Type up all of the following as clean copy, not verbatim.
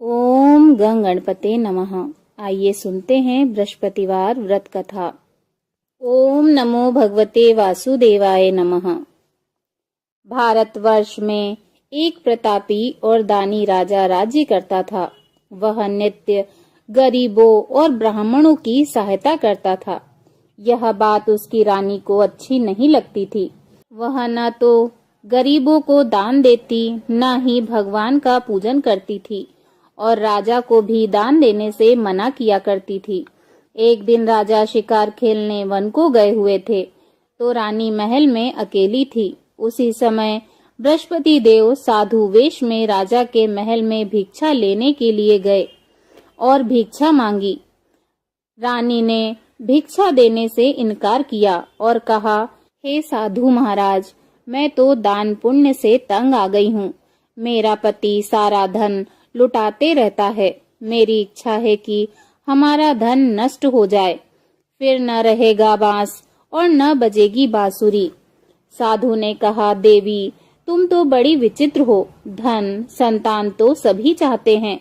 ओम गं गणपते नमः। आइए सुनते हैं बृहस्पतिवार व्रत कथा। ओम नमो भगवते वासुदेवाय नमः। भारतवर्ष में एक प्रतापी और दानी राजा राज्य करता था। वह नित्य गरीबों और ब्राह्मणों की सहायता करता था। यह बात उसकी रानी को अच्छी नहीं लगती थी। वह न तो गरीबों को दान देती, न ही भगवान का पूजन करती थी और राजा को भी दान देने से मना किया करती थी। एक दिन राजा शिकार खेलने वन को गए हुए थे तो रानी महल में अकेली थी। उसी समय बृहस्पति देव साधु वेश में राजा के महल में भिक्षा लेने के लिए गए और भिक्षा मांगी। रानी ने भिक्षा देने से इनकार किया और कहा, हे साधु महाराज, मैं तो दान पुण्य से तंग आ गई हूँ। मेरा पति सारा धन लुटाते रहता है। मेरी इच्छा है कि हमारा धन नष्ट हो जाए, फिर न रहेगा बांस और न बजेगी बांसुरी। साधु ने कहा, देवी, तुम तो बड़ी विचित्र हो। धन संतान तो सभी चाहते हैं।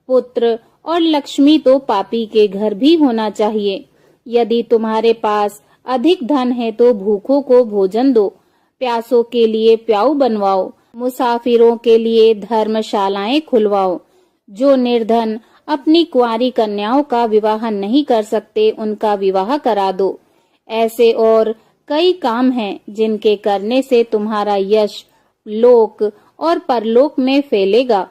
पुत्र और लक्ष्मी तो पापी के घर भी होना चाहिए। यदि तुम्हारे पास अधिक धन है तो भूखों को भोजन दो, प्यासों के लिए प्याऊ बनवाओ, मुसाफिरों के लिए धर्मशालाएं खुलवाओ। जो निर्धन अपनी कुंवारी कन्याओं का विवाह नहीं कर सकते, उनका विवाह करा दो। ऐसे और कई काम हैं जिनके करने से तुम्हारा यश लोक और परलोक में फैलेगा।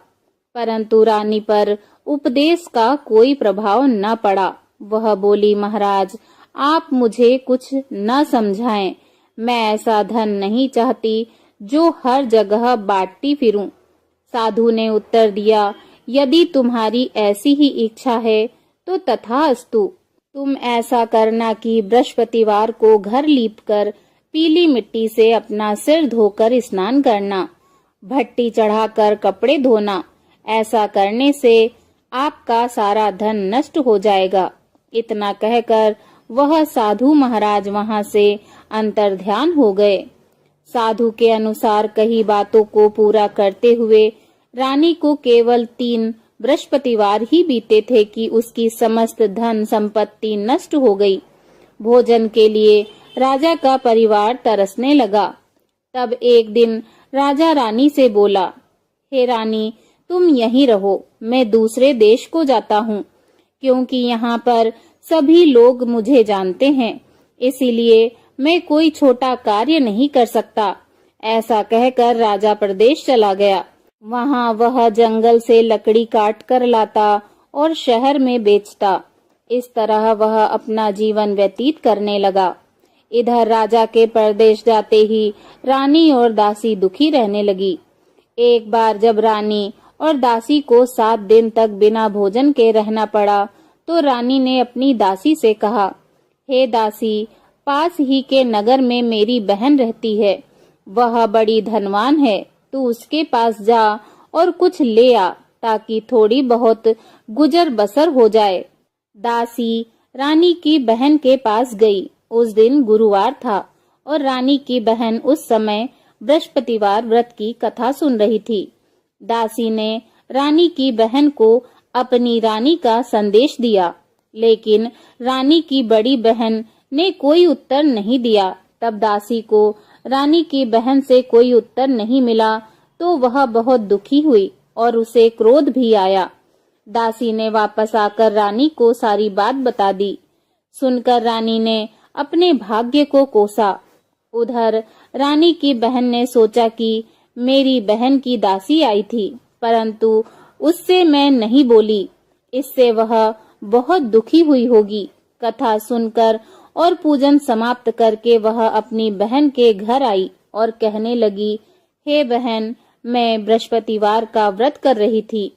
परंतु रानी पर उपदेश का कोई प्रभाव न पड़ा। वह बोली, महाराज, आप मुझे कुछ न समझाएं। मैं ऐसा धन नहीं चाहती जो हर जगह बांटती फिरूं। साधु ने उत्तर दिया, यदि तुम्हारी ऐसी ही इच्छा है तो तथास्तु। तुम ऐसा करना कि बृहस्पतिवार को घर लीपकर पीली मिट्टी से अपना सिर धोकर स्नान करना, भट्टी चढ़ाकर कपड़े धोना। ऐसा करने से आपका सारा धन नष्ट हो जाएगा। इतना कहकर वह साधु महाराज वहां से अंतर्ध्यान हो गए। साधु के अनुसार कही बातों को पूरा करते हुए रानी को केवल 3 बृहस्पतिवार ही बीते थे कि उसकी समस्त धन संपत्ति नष्ट हो गई। भोजन के लिए राजा का परिवार तरसने लगा। तब एक दिन राजा रानी से बोला, हे रानी, तुम यहीं रहो, मैं दूसरे देश को जाता हूँ, क्योंकि यहाँ पर सभी लोग मुझे जानते हैं, इसीलिए मैं कोई छोटा कार्य नहीं कर सकता। ऐसा कहकर राजा प्रदेश चला गया। वहां वह जंगल से लकड़ी काट कर लाता और शहर में बेचता। इस तरह वह अपना जीवन व्यतीत करने लगा। इधर राजा के परदेश जाते ही रानी और दासी दुखी रहने लगी। एक बार जब रानी और दासी को 7 दिन तक बिना भोजन के रहना पड़ा तो रानी ने अपनी दासी से कहा, हे दासी, पास ही के नगर में मेरी बहन रहती है। वह बड़ी धनवान है। तू उसके पास जा और कुछ ले आ, ताकि थोड़ी बहुत गुजर बसर हो जाए। दासी रानी की बहन के पास गई। उस दिन गुरुवार था और रानी की बहन उस समय बृहस्पतिवार व्रत की कथा सुन रही थी। दासी ने रानी की बहन को अपनी रानी का संदेश दिया, लेकिन रानी की बड़ी बहन ने कोई उत्तर नहीं दिया। तब दासी को रानी की बहन से कोई उत्तर नहीं मिला तो वह बहुत दुखी हुई और उसे क्रोध भी आया। दासी ने वापस आकर रानी को सारी बात बता दी। सुनकर रानी ने अपने भाग्य को कोसा। उधर रानी की बहन ने सोचा कि मेरी बहन की दासी आई थी, परंतु उससे मैं नहीं बोली, इससे वह बहुत दुखी हुई होगी। कथा सुनकर और पूजन समाप्त करके वह अपनी बहन के घर आई और कहने लगी, हे बहन, मैं बृहस्पतिवार का व्रत कर रही थी।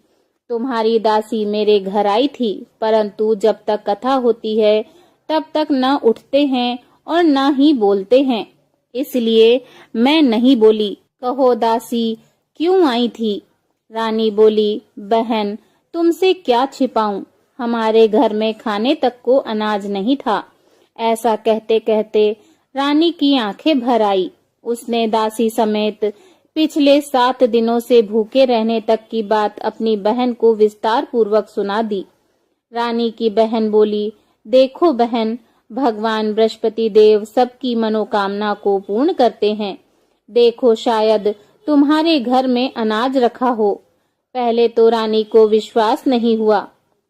तुम्हारी दासी मेरे घर आई थी, परंतु जब तक कथा होती है तब तक न उठते हैं और न ही बोलते हैं, इसलिए मैं नहीं बोली। कहो दासी, क्यों आई थी? रानी बोली, बहन, तुमसे क्या छिपाऊं, हमारे घर में खाने तक को अनाज नहीं था। ऐसा कहते कहते रानी की आंखें भर आई। उसने दासी समेत पिछले 7 दिनों से भूखे रहने तक की बात अपनी बहन को विस्तार पूर्वक सुना दी। रानी की बहन बोली, देखो बहन, भगवान बृहस्पति देव सबकी मनोकामना को पूर्ण करते हैं। देखो, शायद तुम्हारे घर में अनाज रखा हो। पहले तो रानी को विश्वास नहीं हुआ,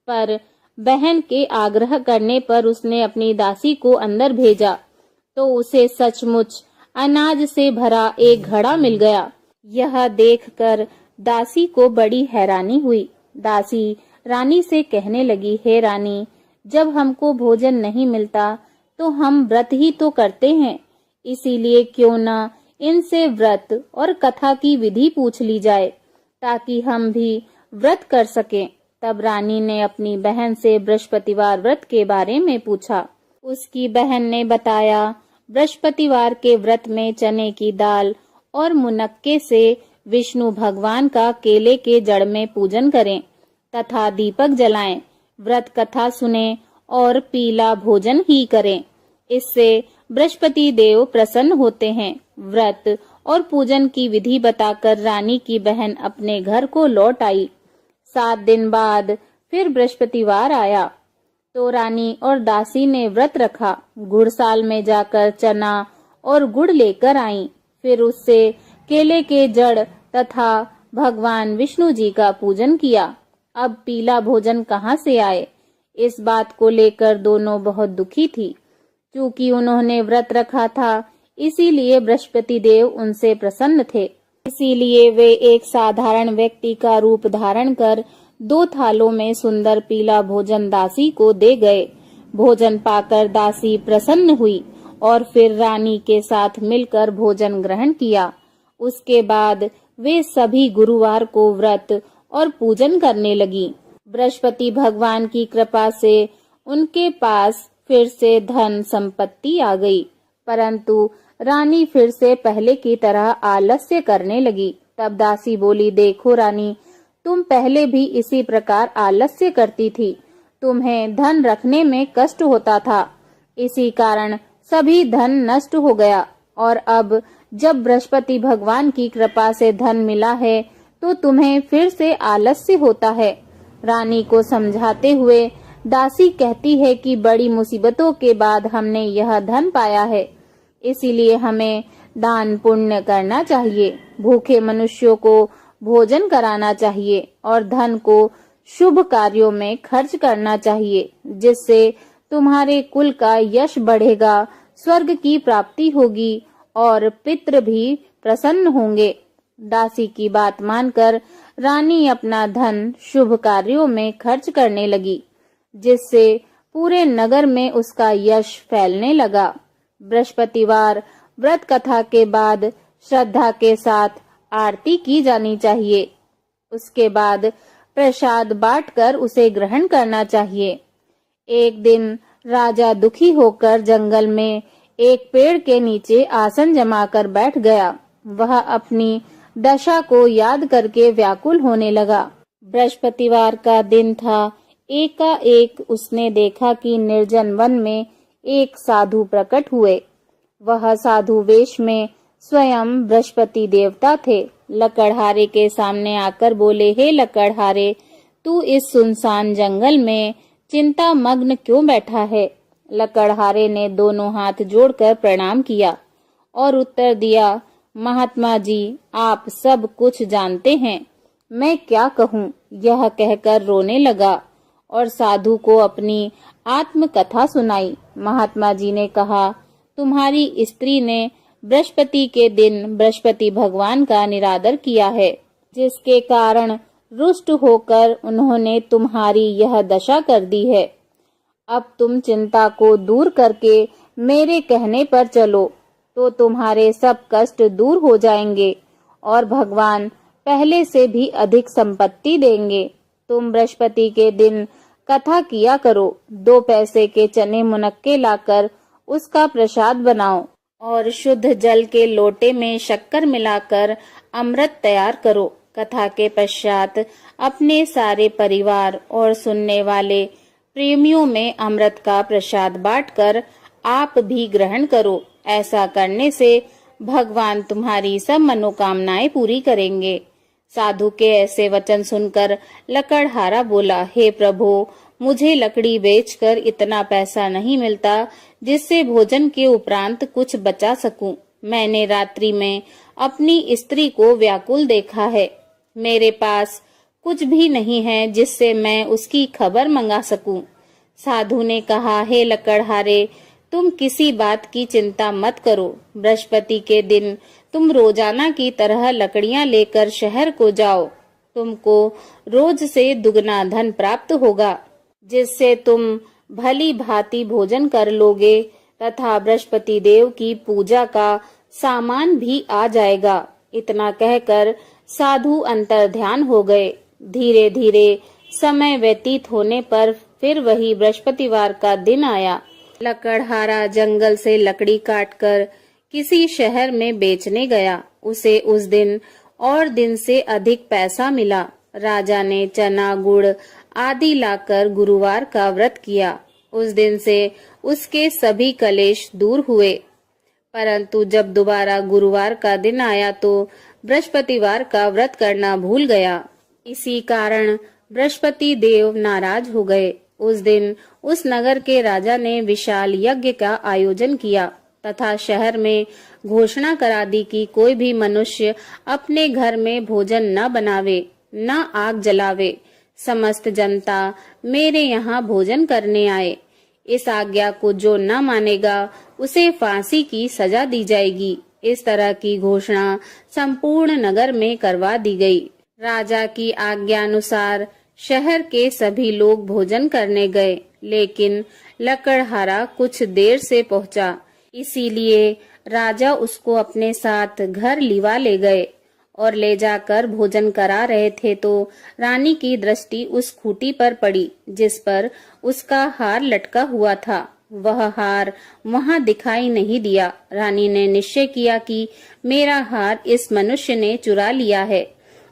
पर बहन के आग्रह करने पर उसने अपनी दासी को अंदर भेजा तो उसे सचमुच अनाज से भरा एक घड़ा मिल गया। यह देखकर दासी को बड़ी हैरानी हुई। दासी रानी से कहने लगी, हे रानी, जब हमको भोजन नहीं मिलता तो हम व्रत ही तो करते हैं, इसीलिए क्यों न इनसे व्रत और कथा की विधि पूछ ली जाए ताकि हम भी व्रत कर सकें। तब रानी ने अपनी बहन से बृहस्पतिवार व्रत के बारे में पूछा। उसकी बहन ने बताया, बृहस्पतिवार के व्रत में चने की दाल और मुनक्के से विष्णु भगवान का केले के जड़ में पूजन करें तथा दीपक जलाएं, व्रत कथा सुने और पीला भोजन ही करें। इससे बृहस्पति देव प्रसन्न होते हैं। व्रत और पूजन की विधि बताकर रानी की बहन अपने घर को लौट आई। 7 दिन बाद फिर बृहस्पतिवार आया तो रानी और दासी ने व्रत रखा। गुड़साल में जाकर चना और गुड़ लेकर आई। फिर उससे केले के जड़ तथा भगवान विष्णु जी का पूजन किया। अब पीला भोजन कहाँ से आए, इस बात को लेकर दोनों बहुत दुखी थी। क्योंकि उन्होंने व्रत रखा था, इसीलिए बृहस्पति देव उनसे प्रसन्न थे। इसीलिए वे एक साधारण व्यक्ति का रूप धारण कर 2 थालों में सुंदर पीला भोजन दासी को दे गए। भोजन पाकर दासी प्रसन्न हुई और फिर रानी के साथ मिलकर भोजन ग्रहण किया। उसके बाद वे सभी गुरुवार को व्रत और पूजन करने लगी। बृहस्पति भगवान की कृपा से उनके पास फिर से धन संपत्ति आ गई, परंतु रानी फिर से पहले की तरह आलस्य करने लगी। तब दासी बोली, देखो रानी, तुम पहले भी इसी प्रकार आलस्य करती थी। तुम्हें धन रखने में कष्ट होता था, इसी कारण सभी धन नष्ट हो गया, और अब जब बृहस्पति भगवान की कृपा से धन मिला है तो तुम्हें फिर से आलस्य होता है। रानी को समझाते हुए दासी कहती है कि बड़ी मुसीबतों के बाद हमने यह धन पाया है, इसीलिए हमें दान पुण्य करना चाहिए, भूखे मनुष्यों को भोजन कराना चाहिए और धन को शुभ कार्यों में खर्च करना चाहिए, जिससे तुम्हारे कुल का यश बढ़ेगा, स्वर्ग की प्राप्ति होगी और पितृ भी प्रसन्न होंगे। दासी की बात मानकर रानी अपना धन शुभ कार्यों में खर्च करने लगी, जिससे पूरे नगर में उसका यश फैलने लगा। बृहस्पतिवार व्रत कथा के बाद श्रद्धा के साथ आरती की जानी चाहिए। उसके बाद प्रसाद बांटकर उसे ग्रहण करना चाहिए। एक दिन राजा दुखी होकर जंगल में एक पेड़ के नीचे आसन जमाकर बैठ गया। वह अपनी दशा को याद करके व्याकुल होने लगा। बृहस्पतिवार का दिन था। एकाएक उसने देखा कि निर्जन वन में एक साधु प्रकट हुए। वह साधु वेश में स्वयं बृहस्पति देवता थे। लकड़हारे के सामने आकर बोले, हे लकड़हारे, तू इस सुनसान जंगल में चिंता मग्न क्यों बैठा है? लकड़हारे ने दोनों हाथ जोड़कर प्रणाम किया और उत्तर दिया, महात्मा जी, आप सब कुछ जानते हैं, मैं क्या कहूँ? यह कहकर रोने लगा और साधु को अपनी आत्मकथा सुनाई। महात्मा जी ने कहा, तुम्हारी स्त्री ने बृहस्पति के दिन बृहस्पति भगवान का निरादर किया है, जिसके कारण रुष्ट होकर उन्होंने तुम्हारी यह दशा कर दी है। अब तुम चिंता को दूर करके मेरे कहने पर चलो तो तुम्हारे सब कष्ट दूर हो जाएंगे और भगवान पहले से भी अधिक संपत्ति देंगे। तुम बृहस्पति के दिन कथा किया करो। 2 पैसे के चने मुनक्के लाकर उसका प्रसाद बनाओ और शुद्ध जल के लोटे में शक्कर मिलाकर अमृत तैयार करो। कथा के पश्चात अपने सारे परिवार और सुनने वाले प्रेमियों में अमृत का प्रसाद बांटकर आप भी ग्रहण करो। ऐसा करने से भगवान तुम्हारी सब मनोकामनाएं पूरी करेंगे। साधु के ऐसे वचन सुनकर लकड़हारा बोला, हे प्रभु, मुझे लकड़ी बेचकर इतना पैसा नहीं मिलता जिससे भोजन के उपरांत कुछ बचा सकूं। मैंने रात्रि में अपनी स्त्री को व्याकुल देखा है। मेरे पास कुछ भी नहीं है जिससे मैं उसकी खबर मंगा सकूं। साधु ने कहा, हे लकड़हारे, तुम किसी बात की चिंता मत करो। बृहस्पति के दिन तुम रोजाना की तरह लकड़ियां लेकर शहर को जाओ। तुमको रोज से दुगना धन प्राप्त होगा, जिससे तुम भली भांति भोजन कर लोगे तथा बृहस्पति देव की पूजा का सामान भी आ जाएगा। इतना कहकर साधु अंतर्ध्यान हो गए। धीरे धीरे समय व्यतीत होने पर फिर वही बृहस्पतिवार का दिन आया। लकड़हारा जंगल से लकड़ी काटकर किसी शहर में बेचने गया। उसे उस दिन और दिन से अधिक पैसा मिला। राजा ने चना, गुड़ आदि लाकर गुरुवार का व्रत किया। उस दिन से उसके सभी कलेश दूर हुए। परंतु जब दोबारा गुरुवार का दिन आया तो बृहस्पतिवार का व्रत करना भूल गया। इसी कारण बृहस्पति देव नाराज हो गए। उस दिन उस नगर के राजा ने विशाल यज्ञ का आयोजन किया तथा शहर में घोषणा करा दी कि कोई भी मनुष्य अपने घर में भोजन न बनावे, न आग जलावे। समस्त जनता मेरे यहाँ भोजन करने आए। इस आज्ञा को जो न मानेगा उसे फांसी की सजा दी जाएगी। इस तरह की घोषणा संपूर्ण नगर में करवा दी गई। राजा की आज्ञा अनुसार शहर के सभी लोग भोजन करने गए, लेकिन लकड़हारा कुछ देर से पहुंचा। इसीलिए राजा उसको अपने साथ घर लिवा ले गए और ले जाकर भोजन करा रहे थे तो रानी की दृष्टि उस खूंटी पर पड़ी जिस पर उसका हार लटका हुआ था। वह हार वहां दिखाई नहीं दिया। रानी ने निश्चय किया कि मेरा हार इस मनुष्य ने चुरा लिया है।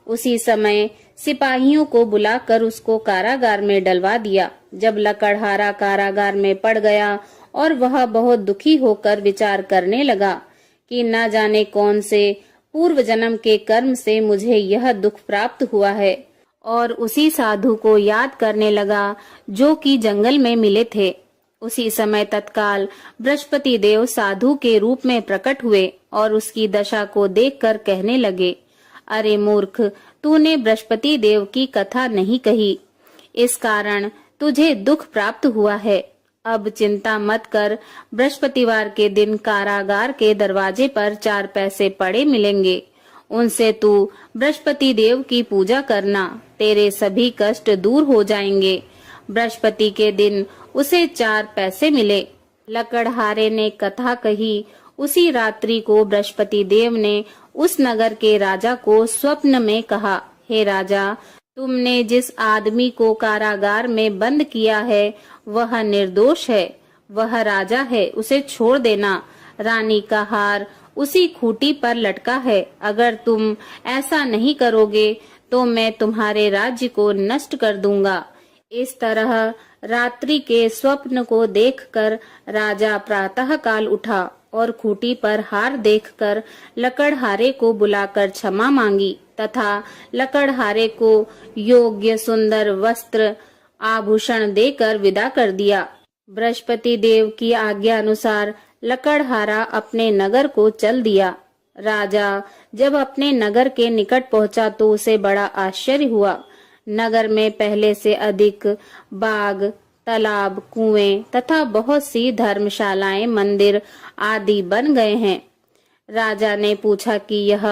उसी समय सिपाहियों को बुलाकर उसको कारागार में डलवा दिया। जब लकड़हारा कारागार में पड़ गया और वह बहुत दुखी होकर विचार करने लगा कि न जाने कौन से पूर्व जन्म के कर्म से मुझे यह दुख प्राप्त हुआ है, और उसी साधु को याद करने लगा जो कि जंगल में मिले थे। उसी समय तत्काल बृहस्पति देव साधु के रूप में प्रकट हुए और उसकी दशा को देखकर कहने लगे, अरे मूर्ख, तूने बृहस्पति देव की कथा नहीं कही, इस कारण तुझे दुख प्राप्त हुआ है। अब चिंता मत कर, बृहस्पतिवार के दिन कारागार के दरवाजे पर 4 पैसे पड़े मिलेंगे। उनसे तू बृहस्पति देव की पूजा करना, तेरे सभी कष्ट दूर हो जाएंगे। बृहस्पति के दिन उसे 4 पैसे मिले। लकड़हारे ने कथा कही। उसी रात्रि को बृहस्पति देव ने उस नगर के राजा को स्वप्न में कहा, हे राजा, तुमने जिस आदमी को कारागार में बंद किया है वह निर्दोष है, वह राजा है, उसे छोड़ देना। रानी का हार उसी खूंटी पर लटका है। अगर तुम ऐसा नहीं करोगे तो मैं तुम्हारे राज्य को नष्ट कर दूंगा। इस तरह रात्रि के स्वप्न को देखकर राजा प्रातः काल उठा और खूंटी पर हार देखकर लकड़हारे को बुलाकर क्षमा मांगी तथा लकड़हारे को योग्य सुंदर वस्त्र आभूषण देकर विदा कर दिया। बृहस्पति देव की आज्ञा अनुसार लकड़हारा अपने नगर को चल दिया। राजा जब अपने नगर के निकट पहुंचा तो उसे बड़ा आश्चर्य हुआ। नगर में पहले से अधिक बाग, तालाब, कुएं तथा बहुत सी धर्मशालाएं, मंदिर आदि बन गए हैं। राजा ने पूछा कि यह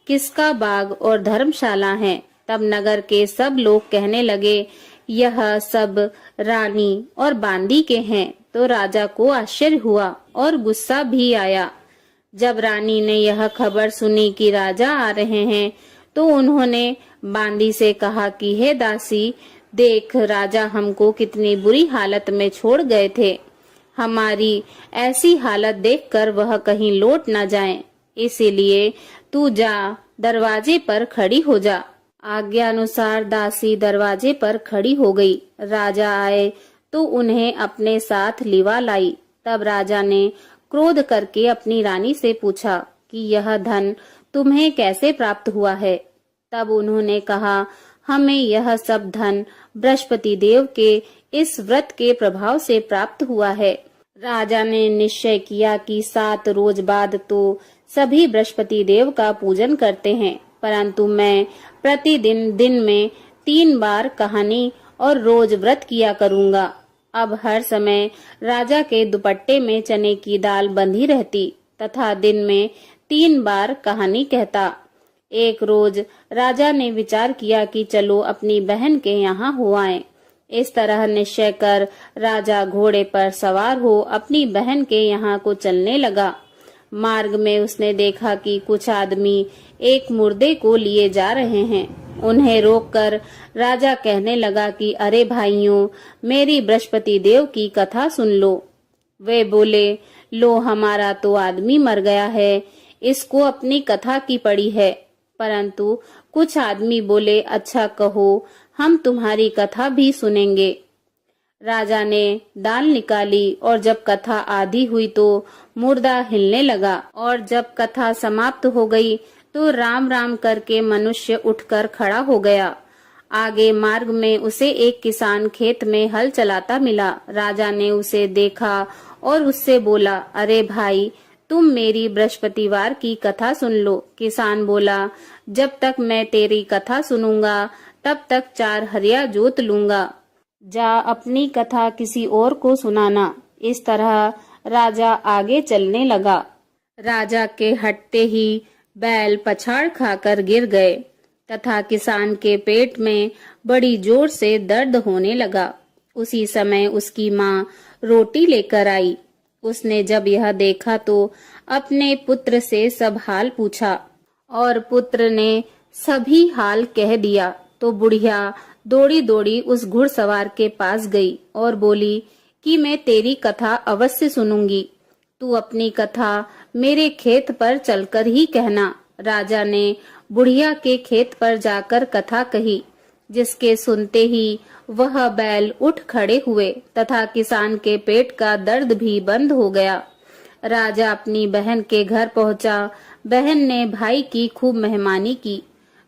किसका बाग और धर्मशाला है। तब नगर के सब लोग कहने लगे, यह सब रानी और बांदी के हैं। तो राजा को आश्चर्य हुआ और गुस्सा भी आया। जब रानी ने यह खबर सुनी कि राजा आ रहे हैं तो उन्होंने बांदी से कहा कि हे दासी, देख, राजा हमको कितनी बुरी हालत में छोड़ गए थे। हमारी ऐसी हालत देखकर वह कहीं लौट न जाएं। इसीलिए तू जा, दरवाजे पर खड़ी हो जा। आज्ञा अनुसार दासी दरवाजे पर खड़ी हो गई। राजा आए तो उन्हें अपने साथ लिवा लाई। तब राजा ने क्रोध करके अपनी रानी से पूछा कि यह धन तुम्हें कैसे प्राप्त हुआ है। तब उन्होंने कहा, हमें यह सब धन बृहस्पति देव के इस व्रत के प्रभाव से प्राप्त हुआ है। राजा ने निश्चय किया कि 7 रोज बाद तो सभी बृहस्पति देव का पूजन करते हैं, परंतु मैं प्रतिदिन दिन में 3 बार कहानी और रोज व्रत किया करूंगा। अब हर समय राजा के दुपट्टे में चने की दाल बंधी रहती तथा दिन में 3 बार कहानी कहता। एक रोज राजा ने विचार किया कि चलो अपनी बहन के यहाँ हो आएं। इस तरह निश्चय कर राजा घोड़े पर सवार हो अपनी बहन के यहाँ को चलने लगा। मार्ग में उसने देखा कि कुछ आदमी एक मुर्दे को लिए जा रहे हैं। उन्हें रोककर राजा कहने लगा कि अरे भाइयों, मेरी बृहस्पति देव की कथा सुन लो। वे बोले, लो हमारा तो आदमी मर गया है, इसको अपनी कथा की पड़ी है। परंतु कुछ आदमी बोले, अच्छा कहो, हम तुम्हारी कथा भी सुनेंगे। राजा ने दाल निकाली और जब कथा आधी हुई तो मुर्दा हिलने लगा और जब कथा समाप्त हो गई तो राम राम करके मनुष्य उठकर खड़ा हो गया। आगे मार्ग में उसे एक किसान खेत में हल चलाता मिला। राजा ने उसे देखा और उससे बोला, अरे भाई, तुम मेरी बृहस्पतिवार की कथा सुन लो। किसान बोला, जब तक मैं तेरी कथा सुनूंगा तब तक 4 हरिया जोत लूंगा। जा अपनी कथा किसी और को सुनाना। इस तरह राजा आगे चलने लगा। राजा के हटते ही बैल पछाड़ खाकर गिर गए तथा किसान के पेट में बड़ी जोर से दर्द होने लगा। उसी समय उसकी माँ रोटी लेकर आई। उसने जब यह देखा तो अपने पुत्र से सब हाल पूछा और पुत्र ने सभी हाल कह दिया। तो बुढ़िया दौड़ी दौड़ी उस घुड़सवार के पास गई और बोली कि मैं तेरी कथा अवश्य सुनूंगी। तू अपनी कथा मेरे खेत पर चलकर ही कहना। राजा ने बुढ़िया के खेत पर जाकर कथा कही, जिसके सुनते ही वह बैल उठ खड़े हुए तथा किसान के पेट का दर्द भी बंद हो गया। राजा अपनी बहन के घर पहुंचा। बहन ने भाई की खूब मेहमानी की।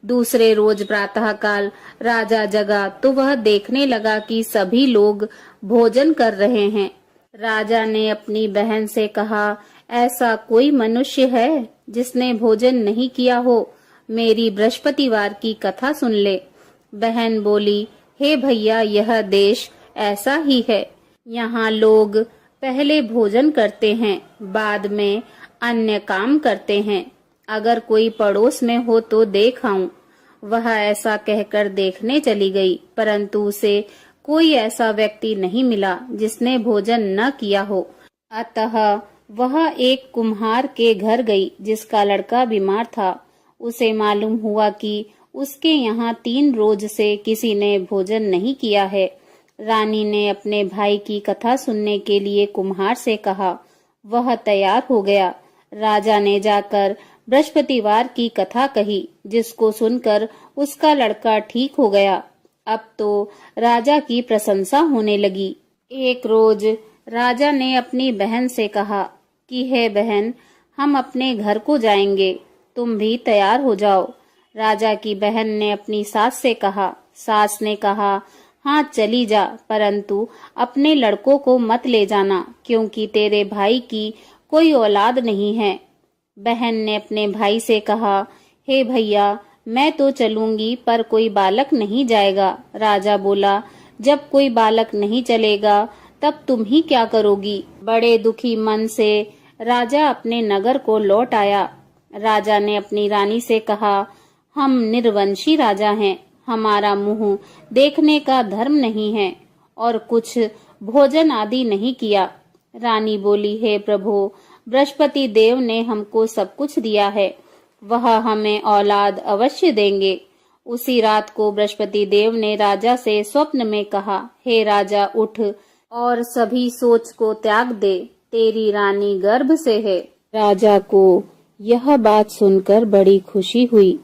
दूसरे रोज प्रातःकाल राजा जगा तो वह देखने लगा कि सभी लोग भोजन कर रहे हैं। राजा ने अपनी बहन से कहा, ऐसा कोई मनुष्य है जिसने भोजन नहीं किया हो? मेरी बृहस्पतिवार की कथा सुन ले। बहन बोली, हे भैया, यह देश ऐसा ही है। यहाँ लोग पहले भोजन करते हैं, बाद में अन्य काम करते हैं। अगर कोई पड़ोस में हो तो देख आऊं। वह ऐसा कहकर देखने चली गई, परंतु उसे कोई ऐसा व्यक्ति नहीं मिला जिसने भोजन न किया हो। अतः वह एक कुम्हार के घर गई जिसका लड़का बीमार था। उसे मालूम हुआ कि उसके यहाँ 3 रोज से किसी ने भोजन नहीं किया है। रानी ने अपने भाई की कथा सुनने के लिए कुम्हार से कहा। वह तैयार हो गया। राजा ने जाकर बृहस्पतिवार की कथा कही, जिसको सुनकर उसका लड़का ठीक हो गया। अब तो राजा की प्रशंसा होने लगी। एक रोज राजा ने अपनी बहन से कहा कि हे बहन, हम अपने घर को जाएंगे, तुम भी तैयार हो जाओ। राजा की बहन ने अपनी सास से कहा। सास ने कहा, हाँ चली जा, परंतु अपने लड़कों को मत ले जाना, क्योंकि तेरे भाई की कोई औलाद नहीं है। बहन ने अपने भाई से कहा, हे भैया, मैं तो चलूंगी पर कोई बालक नहीं जाएगा। राजा बोला, जब कोई बालक नहीं चलेगा तब तुम ही क्या करोगी? बड़े दुखी मन से राजा अपने नगर को लौट आया। राजा ने अपनी रानी से कहा, हम निर्वंशी राजा हैं, हमारा मुंह देखने का धर्म नहीं है और कुछ भोजन आदि नहीं किया। रानी बोली, हे प्रभु, बृहस्पति देव ने हमको सब कुछ दिया है, वह हमें औलाद अवश्य देंगे। उसी रात को बृहस्पति देव ने राजा से स्वप्न में कहा, हे राजा, उठ और सभी सोच को त्याग दे, तेरी रानी गर्भ से है। राजा को यह बात सुनकर बड़ी खुशी हुई।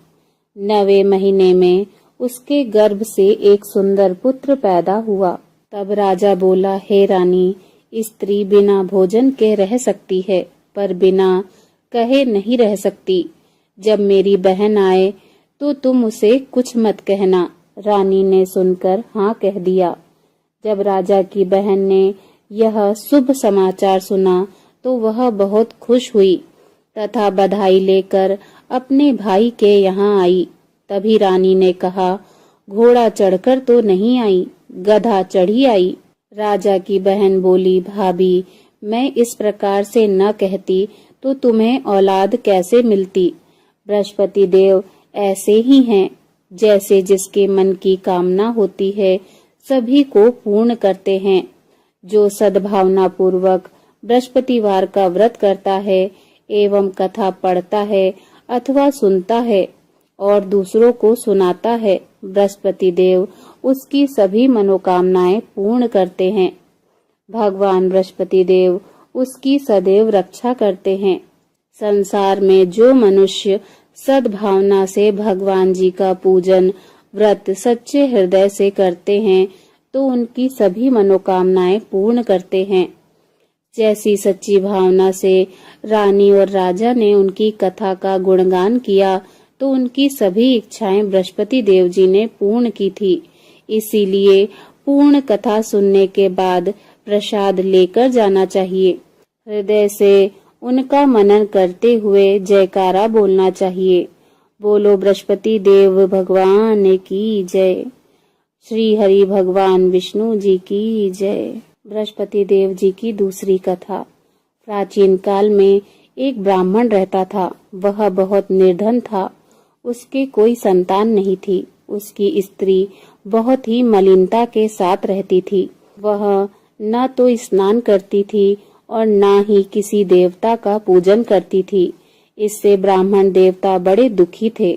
9वें महीने में उसके गर्भ से एक सुंदर पुत्र पैदा हुआ। तब राजा बोला, हे रानी, स्त्री बिना भोजन के रह सकती है, पर बिना कहे नहीं रह सकती। जब मेरी बहन आए तो तुम उसे कुछ मत कहना। रानी ने सुनकर हाँ कह दिया। जब राजा की बहन ने यह शुभ समाचार सुना तो वह बहुत खुश हुई तथा बधाई लेकर अपने भाई के यहाँ आई। तभी रानी ने कहा, घोड़ा चढ़कर तो नहीं आई, गधा चढ़ी आई। राजा की बहन बोली, भाभी, मैं इस प्रकार से न कहती तो तुम्हें औलाद कैसे मिलती। बृहस्पति देव ऐसे ही हैं, जैसे जिसके मन की कामना होती है सभी को पूर्ण करते हैं। जो सद्भावना पूर्वक बृहस्पतिवार का व्रत करता है एवं कथा पढ़ता है अथवा सुनता है और दूसरों को सुनाता है, बृहस्पति देव उसकी सभी मनोकामनाएं पूर्ण करते हैं। भगवान बृहस्पति देव उसकी सदैव रक्षा करते हैं। संसार में जो मनुष्य सद्भावना से भगवान जी का पूजन व्रत सच्चे हृदय से करते हैं तो उनकी सभी मनोकामनाएं पूर्ण करते हैं। जैसी सच्ची भावना से रानी और राजा ने उनकी कथा का गुणगान किया तो उनकी सभी इच्छाएं बृहस्पति देव जी ने पूर्ण की थी। इसीलिए पूर्ण कथा सुनने के बाद प्रसाद लेकर जाना चाहिए। हृदय से उनका मनन करते हुए जयकारा बोलना चाहिए। बोलो बृहस्पति देव भगवान की जय। श्री हरि भगवान विष्णु जी की जय। बृहस्पति देव जी की दूसरी कथा। प्राचीन काल में एक ब्राह्मण रहता था। वह बहुत निर्धन था। उसके कोई संतान नहीं थी। उसकी स्त्री बहुत ही मलिनता के साथ रहती थी। वह न तो स्नान करती थी और न ही किसी देवता का पूजन करती थी। इससे ब्राह्मण देवता बड़े दुखी थे।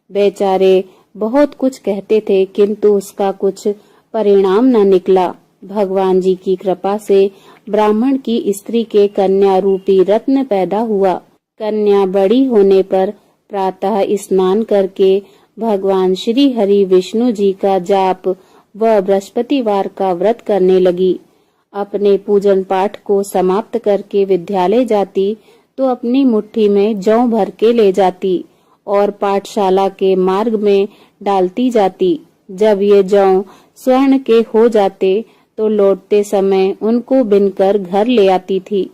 बेचारे बहुत कुछ कहते थे किंतु उसका कुछ परिणाम न निकला। भगवान जी की कृपा से ब्राह्मण की स्त्री के कन्या रूपी रत्न पैदा हुआ। कन्या बड़ी होने पर प्रातः स्नान करके भगवान श्री हरि विष्णु जी का जाप व बृहस्पतिवार का व्रत करने लगी। अपने पूजन पाठ को समाप्त करके विद्यालय जाती तो अपनी मुट्ठी में जौ भर के ले जाती और पाठशाला के मार्ग में डालती जाती। जब ये जौ स्वर्ण के हो जाते तो लौटते समय उनको बिनकर घर ले आती थी।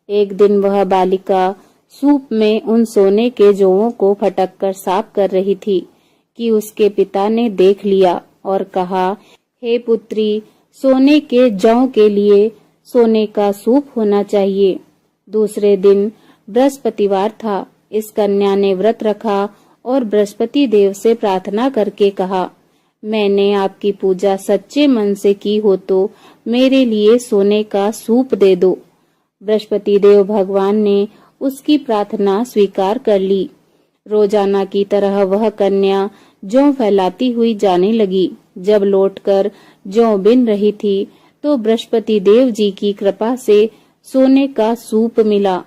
एक दिन वह बालिका सूप में उन सोने के जौओं को फटक कर साफ कर रही थी कि उसके पिता ने देख लिया और कहा, हे पुत्री, सोने के जौ के लिए सोने का सूप होना चाहिए। दूसरे दिन बृहस्पतिवार था। इस कन्या ने व्रत रखा और बृहस्पति देव से प्रार्थना करके कहा, मैंने आपकी पूजा सच्चे मन से की हो तो मेरे लिए सोने का सूप दे दो। बृहस्पति देव भगवान ने उसकी प्रार्थना स्वीकार कर ली। रोजाना की तरह वह कन्या जौ फैलाती हुई जाने लगी। जब लौटकर जौ बिन रही थी तो बृहस्पति देव जी की कृपा से सोने का सूप मिला।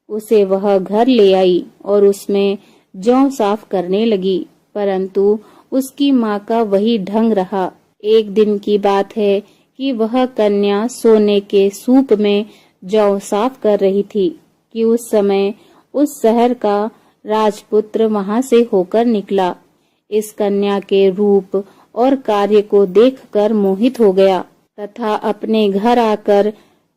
उसे वह घर ले आई और उसमें जौ साफ करने लगी, परंतु उसकी माँ का वही ढंग रहा। एक दिन की बात है कि वह कन्या सोने के सूप में जौ साफ कर रही थी कि उस समय उस शहर का राजपुत्र वहां से होकर निकला। इस कन्या के रूप और कार्य को देखकर मोहित हो गया तथा अपने घर आकर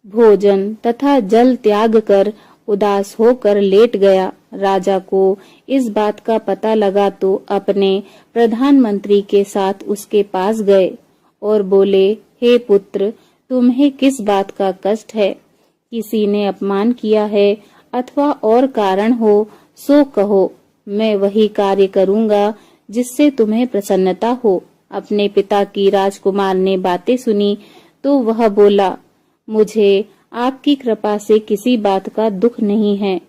भोजन तथा जल त्याग कर उदास होकर लेट गया। राजा को इस बात का पता लगा तो अपने प्रधानमंत्री के साथ उसके पास गए और बोले, हे पुत्र, तुम्हें किस बात का कष्ट है? किसी ने अपमान किया है अथवा और कारण हो सो कहो। मैं वही कार्य करूंगा जिससे तुम्हें प्रसन्नता हो। अपने पिता की राजकुमार ने बातें सुनी तो वह बोला, मुझे आपकी कृपा से किसी बात का दुख नहीं है।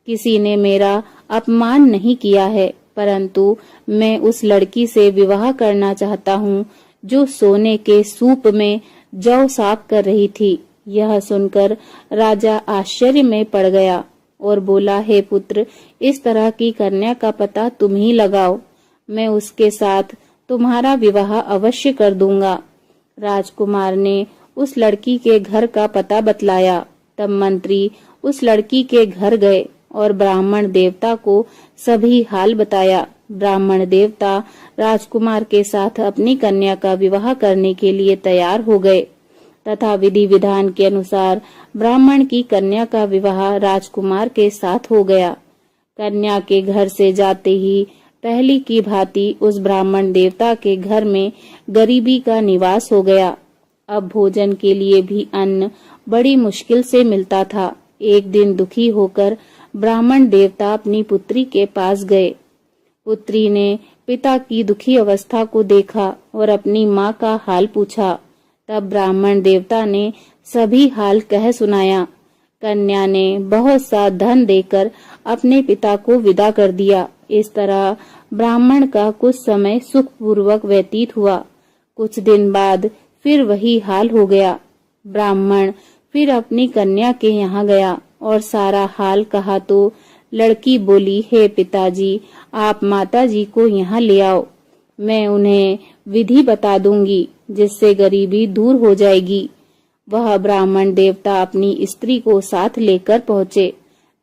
किसी ने मेरा अपमान नहीं किया है, परंतु मैं उस लड़की से विवाह करना चाहता हूँ जो सोने के सूप में जौ साफ कर रही थी। यह सुनकर राजा आश्चर्य में पड़ गया और बोला, हे पुत्र, इस तरह की कन्या का पता तुम ही लगाओ। मैं उसके साथ तुम्हारा विवाह अवश्य कर दूंगा। राजकुमार ने उस लड़की के घर का पता बतलाया। तब मंत्री उस लड़की के घर गए और ब्राह्मण देवता को सभी हाल बताया। ब्राह्मण देवता राजकुमार के साथ अपनी कन्या का विवाह करने के लिए तैयार हो गए तथा विधि विधान के अनुसार ब्राह्मण की कन्या का विवाह राजकुमार के साथ हो गया। कन्या के घर से जाते ही पहली की भांति उस ब्राह्मण देवता के घर में गरीबी का निवास हो गया। अब भोजन के लिए भी अन्न बड़ी मुश्किल से मिलता था। एक दिन दुखी होकर ब्राह्मण देवता अपनी पुत्री के पास गए। पुत्री ने पिता की दुखी अवस्था को देखा और अपनी माँ का हाल पूछा। तब ब्राह्मण देवता ने सभी हाल कह सुनाया। कन्या ने बहुत सा धन देकर अपने पिता को विदा कर दिया। इस तरह ब्राह्मण का कुछ समय सुखपूर्वक व्यतीत हुआ। कुछ दिन बाद फिर वही हाल हो गया। ब्राह्मण फिर अपनी कन्या के यहाँ गया और सारा हाल कहा तो लड़की बोली, हे पिताजी, आप माताजी को यहाँ ले आओ। मैं उन्हें विधि बता दूंगी जिससे गरीबी दूर हो जाएगी। वह ब्राह्मण देवता अपनी स्त्री को साथ लेकर पहुँचे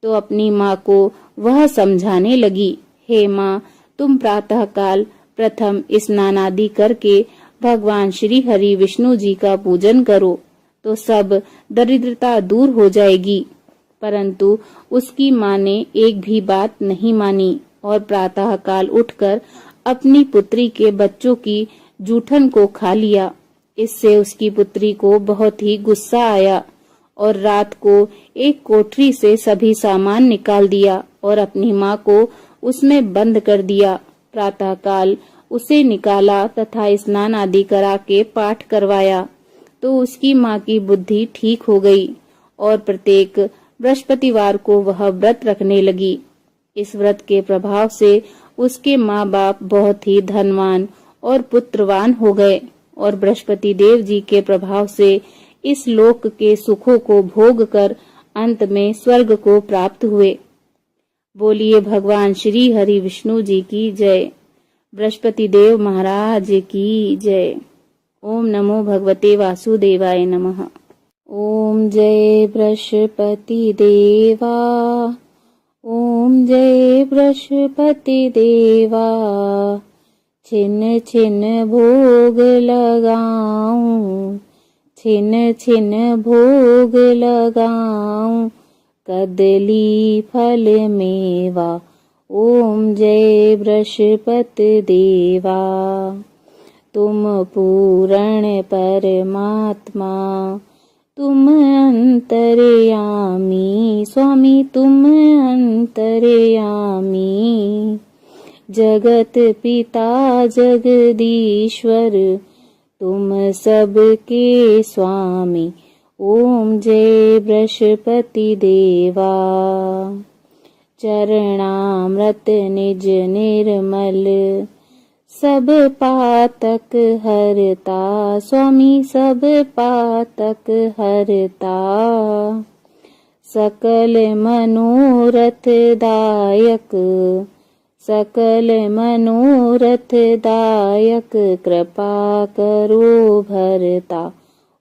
तो अपनी माँ को वह समझाने लगी, हे माँ, तुम प्रातःकाल प्रथम स्नान आदि करके भगवान श्री हरि विष्णु जी का पूजन करो तो सब दरिद्रता दूर हो जाएगी। परंतु उसकी माँ ने एक भी बात नहीं मानी और प्रातःकाल उठकर अपनी पुत्री के बच्चों की जूठन को खा लिया। इससे उसकी पुत्री को बहुत ही गुस्सा आया और रात को एक कोठरी से सभी सामान निकाल दिया और अपनी माँ को उसमें बंद कर दिया। प्रातःकाल उसे निकाला तथा स्नान आदि करा के पाठ करवाया तो उसकी माँ की बुद्धि ठीक हो गई और प्रत्येक बृहस्पतिवार को वह व्रत रखने लगी। इस व्रत के प्रभाव से उसके माँ बाप बहुत ही धनवान और पुत्रवान हो गए और बृहस्पति देव जी के प्रभाव से इस लोक के सुखों को भोग कर अंत में स्वर्ग को प्राप्त हुए। बोलिए भगवान श्री हरि विष्णु जी की जय। बृहस्पति देव महाराज की जय। ओम नमो भगवते वासुदेवाय नमः। ओम जय बृहस्पति देवा। ओम जय बृहस्पति देवा। छिन छिन भोग लगाऊं, छिन छिन भोग लगाऊं, कदली फल मेवा। ओम जय बृहस्पति देवा। तुम पूर्ण परमात्मा, तुम अंतर्यामी स्वामी, तुम अंतर्यामी। जगत पिता जगदीश्वर, तुम सबके स्वामी। ओम जय बृहस्पति देवा। चरणामृत निज निर्मल, सब पातक हरता स्वामी, सब पातक हरता। सकल मनोरथ दायक, सकल मनोरथ दायक, कृपा करो भरता।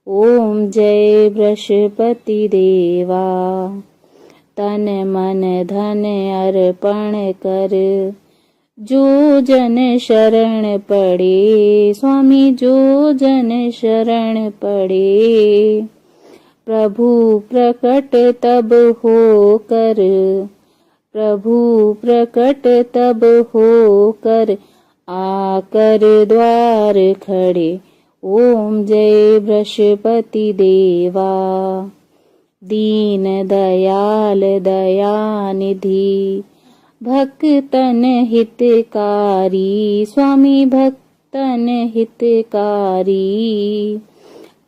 ओम जय बृहस्पति देवा। तन मन धन अर्पण कर, जो जन शरण पड़े स्वामी, जो जन शरण पड़े। प्रभु प्रकट तब होकर, प्रभु प्रकट तब होकर, आकर द्वार खड़े। ओम जय बृहस्पति देवा। दीन दयाल दयानिधि, भक्तन हितकारी स्वामी, भक्तन हितकारी।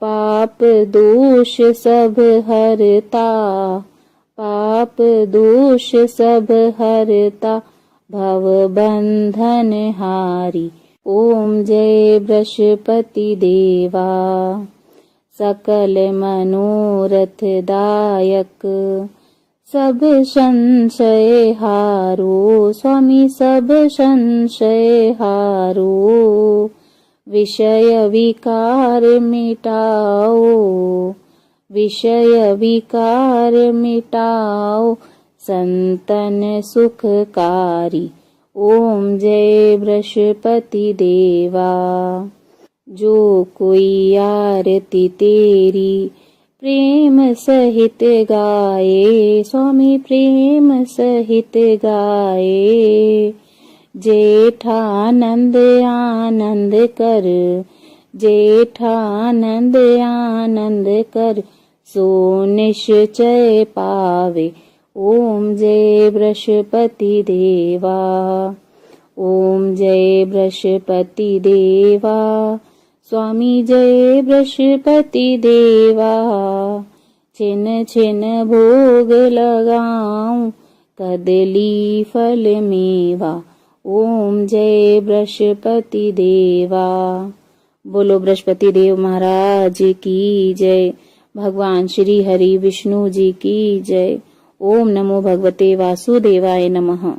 पाप दोष सब हरता, पाप दोष सब हरता, भव बंधन हारी। ओम जय बृहस्पति देवा। सकल मनोरथ दायक, सब संशय हारो स्वामी, सब संशय हारो। विषय विकार मिटाओ, विषय विकार मिटाओ, संतन सुखकारी। ओम जय बृहस्पति देवा। जो कोई आरती तेरी प्रेम सहित गाए, स्वामी प्रेम सहित गाए। जेठानंद आनंद कर, जेठानंद आनंद कर, सो निश्चय पावे। ओम जय बृहस्पति देवा। ओम जय बृहस्पति देवा। स्वामी जय बृहस्पति देवा। छिन छिन भोग लगाऊं, कदली फल मेवा। ओम जय बृहस्पति देवा। बोलो बृहस्पति देव महाराज की जय। भगवान श्री हरि विष्णु जी की जय। ओम नमो भगवते वासुदेवाय नमः।